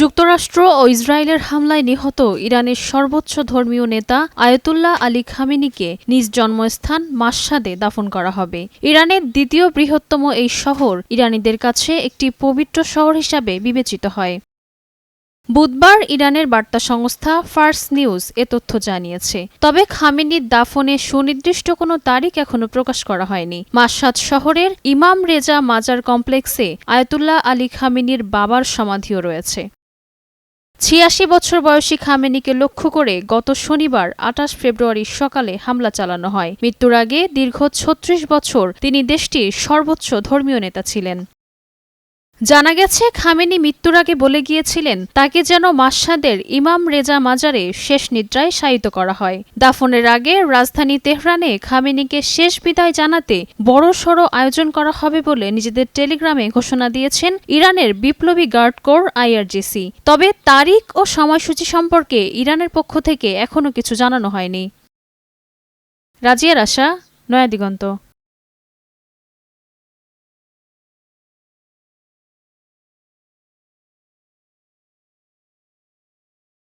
যুক্তরাষ্ট্র ও ইসরায়েলের হামলায় নিহত ইরানের সর্বোচ্চ ধর্মীয় নেতা আয়াতুল্লাহ আলী খামেনিকে নিজ জন্মস্থান মাশহাদে দাফন করা হবে। ইরানের দ্বিতীয় বৃহত্তম এই শহর ইরানিদের কাছে একটি পবিত্র শহর হিসাবে বিবেচিত হয়। বুধবার ইরানের বার্তা সংস্থা ফার্স নিউজ এ তথ্য জানিয়েছে। তবে খামেনির দাফনে সুনির্দিষ্ট কোনো তারিখ এখনো প্রকাশ করা হয়নি। মাশহাদ শহরের ইমাম রেজা মাজার কমপ্লেক্সে আয়াতুল্লাহ আলী খামেনির বাবার সমাধিও রয়েছে। ৮৬ বছর বয়সী খামেনিকে লক্ষ্য করে গত শনিবার ২৮ ফেব্রুয়ারি সকালে হামলা চালানো হয়। মৃত্যুর আগে দীর্ঘ ৩৬ বছর তিনি দেশটির সর্বোচ্চ ধর্মীয় নেতা ছিলেন। জানা গেছে, খামেনি মৃত্যুর আগে বলে গিয়েছিলেন তাকে যেন মাশহাদের ইমাম রেজা মাজারে শেষ নিদ্রায় শায়িত করা হয়। দাফনের আগে রাজধানী তেহরানে খামেনিকে শেষ বিদায় জানাতে বড়সড় আয়োজন করা হবে বলে নিজেদের টেলিগ্রামে ঘোষণা দিয়েছেন ইরানের বিপ্লবী গার্ড কোর IRGC। তবে তারিখ ও সময়সূচি সম্পর্কে ইরানের পক্ষ থেকে এখনও কিছু জানানো হয়নি। রাজিয়া রাশা, নয়া দিগন্ত।